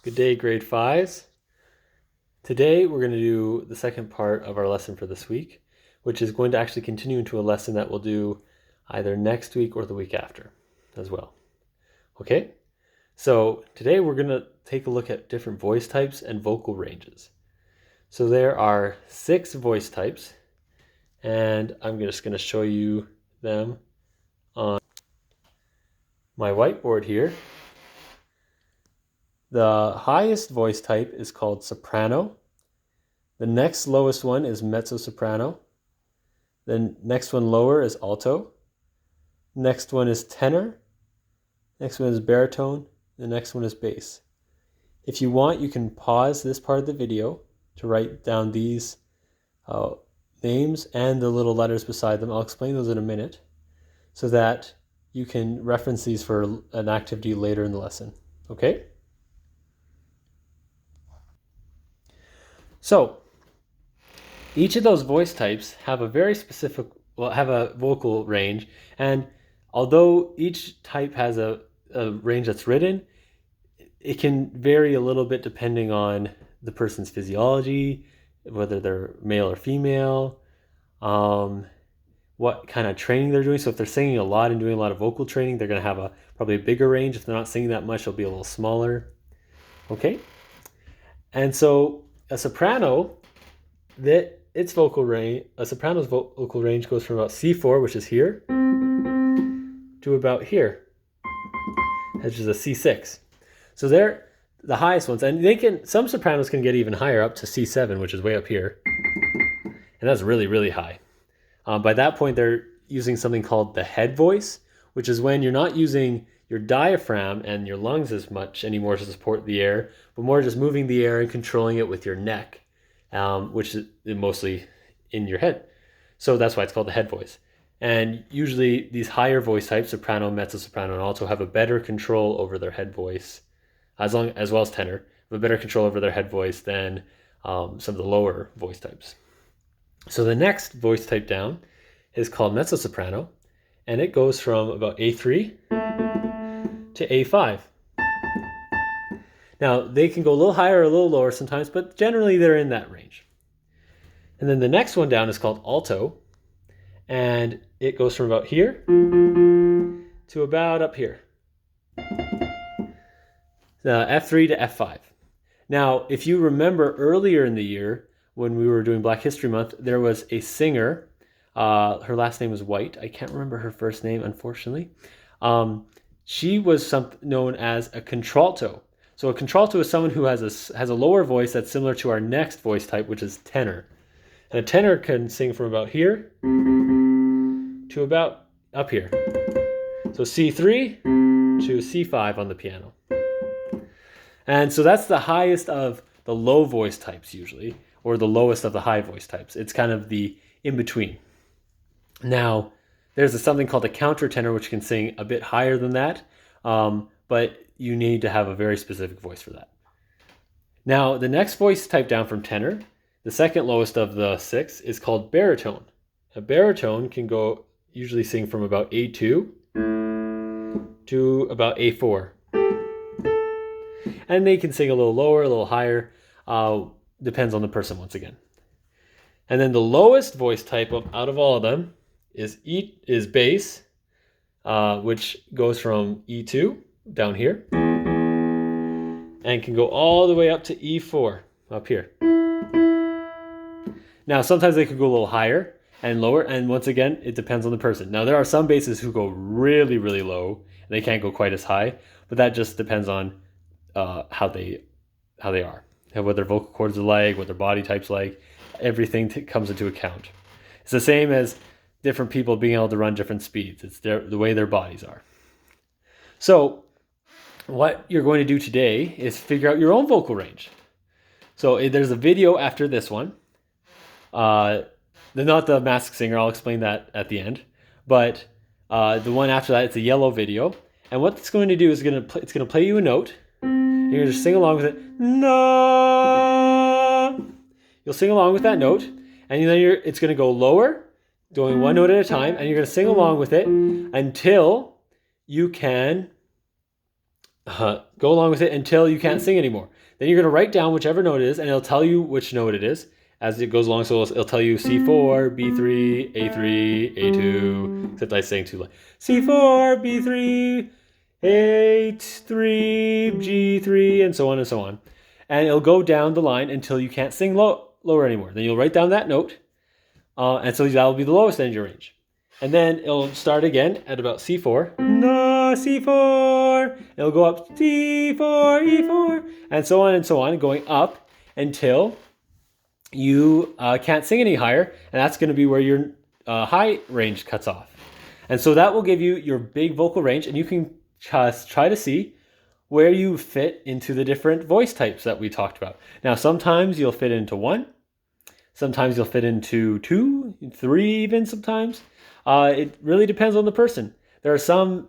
Good day, grade fives. Today we're going to do the second part of our lesson for this week, which is going to actually continue into a lesson that we'll do either next week or the week after as well. Okay? So today we're going to take a look at different voice types and vocal ranges. So there are 6 voice types, and I'm just going to show you them on my whiteboard here. The highest voice type is called soprano. The next lowest one is mezzo-soprano. The next one lower is alto. Next one is tenor. Next one is baritone. The next one is bass. If you want, you can pause this part of the video to write down these names and the little letters beside them. I'll explain those in a minute so that you can reference these for an activity later in the lesson. Okay? So, each of those voice types have a very specific, have a vocal range, and although each type has a range that's written, it can vary a little bit depending on the person's physiology, whether they're male or female, what kind of training they're doing. So if they're singing a lot and doing a lot of vocal training, they're going to have probably a bigger range. If they're not singing that much, it'll be a little smaller. Okay? And so a soprano, its vocal range, a soprano's vocal range goes from about C4, which is here, to about here, which is a C6. So they're the highest ones, and some sopranos can get even higher, up to C7, which is way up here, and that's really, really high. By that point, they're using something called the head voice, which is when you're not using your diaphragm and your lungs as much anymore to support the air, but more just moving the air and controlling it with your neck, which is mostly in your head. So that's why it's called the head voice. And usually these higher voice types, soprano, mezzo-soprano, and alto, have a better control over their head voice, as well as tenor, have a better control over their head voice than some of the lower voice types. So the next voice type down is called mezzo-soprano, and it goes from about A3 to A5. Now, they can go a little higher or a little lower sometimes, but generally they're in that range. And then the next one down is called alto, and it goes from about here to about up here. F3 to F5. Now, if you remember earlier in the year when we were doing Black History Month, there was a singer. Her last name was White. I can't remember her first name, unfortunately. She was known as a contralto. So a contralto is someone who has a lower voice that's similar to our next voice type, which is tenor. And a tenor can sing from about here to about up here. So C3 to C5 on the piano. And so that's the highest of the low voice types usually, or the lowest of the high voice types. It's kind of the in-between. Now, there's something called a countertenor, which can sing a bit higher than that, but you need to have a very specific voice for that. Now, the next voice type down from tenor, the second lowest of the 6, is called baritone. A baritone can usually sing from about A2 to about A4. And they can sing a little lower, a little higher, depends on the person once again. And then the lowest voice type out of all of them is bass, which goes from E2 down here and can go all the way up to E4 up here. Now, sometimes they could go a little higher and lower, and once again, it depends on the person. Now, there are some basses who go really, really low, and they can't go quite as high, but that just depends on how they are, and what their vocal cords are like, what their body type's like. Everything comes into account. It's the same as different people being able to run different speeds. It's the way their bodies are. So what you're going to do today is figure out your own vocal range. So there's a video after this one. Not the Masked Singer, I'll explain that at the end. But the one after that, it's a yellow video. And what it's going to do is it's going to play you a note. And you're going to just sing along with it. No. You'll sing along with that note. And then it's going to go lower, going one note at a time. And you're going to sing along with it until you can go along with it until you can't sing anymore. Then you're going to write down whichever note it is, and it'll tell you which note it is as it goes along. So it'll tell you C4, B3, A3, A2, except I sang too loud. C4, B3, A3, G3, and so on and so on. And it'll go down the line until you can't sing lower anymore. Then you'll write down that note, and so that'll be the lowest end of your range. And then it'll start again at about C4. No, C4. It'll go up C4, E4, and so on, going up until you can't sing any higher, and that's going to be where your high range cuts off. And so that will give you your big vocal range, and you can just try to see where you fit into the different voice types that we talked about. Now, sometimes you'll fit into 1. Sometimes you'll fit into 2, 3 even sometimes. It really depends on the person. There are some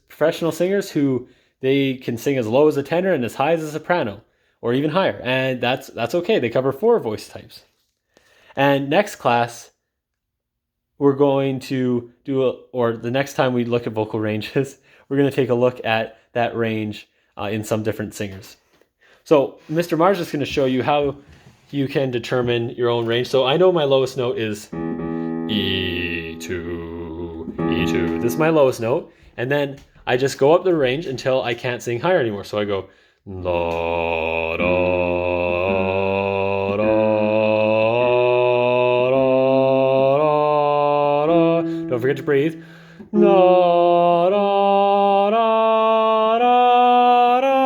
professional singers who they can sing as low as a tenor and as high as a soprano, or even higher, and that's okay. They cover 4 voice types. And next class, we're going to or the next time we look at vocal ranges, we're going to take a look at that range in some different singers. So Mr. Mars is going to show you how you can determine your own range. So I know my lowest note is E2, E2. This is my lowest note. And then I just go up the range until I can't sing higher anymore. So I go la, da, da, da, da. Don't forget to breathe. Da, da, da, da, da, da,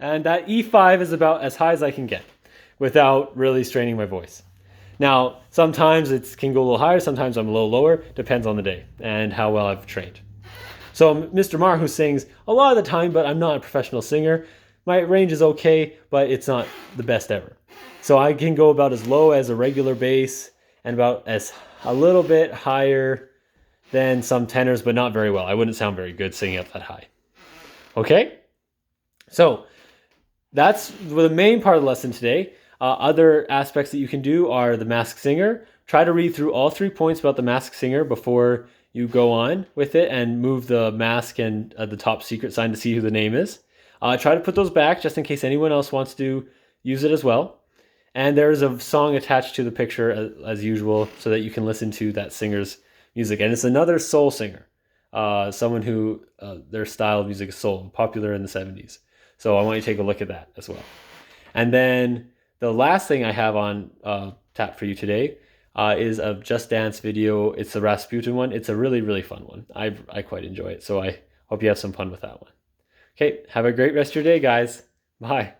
and that E5 is about as high as I can get without really straining my voice. Now, sometimes it can go a little higher, sometimes I'm a little lower, depends on the day and how well I've trained. So Mr. Mar, who sings a lot of the time, but I'm not a professional singer, my range is okay, but it's not the best ever. So I can go about as low as a regular bass and about as a little bit higher than some tenors, but not very well. I wouldn't sound very good singing up that high. Okay? So that's the main part of the lesson today. Other aspects that you can do are the Masked Singer. Try to read through all 3 points about the Masked Singer before you go on with it and move the mask and the top secret sign to see who the name is. Try to put those back just in case anyone else wants to use it as well. And there's a song attached to the picture as usual so that you can listen to that singer's music. And it's another soul singer, someone who their style of music is soul, popular in the 70s. So I want you to take a look at that as well. And then the last thing I have on tap for you today is a Just Dance video. It's the Rasputin one. It's a really, really fun one. I quite enjoy it. So I hope you have some fun with that one. Okay, have a great rest of your day, guys. Bye.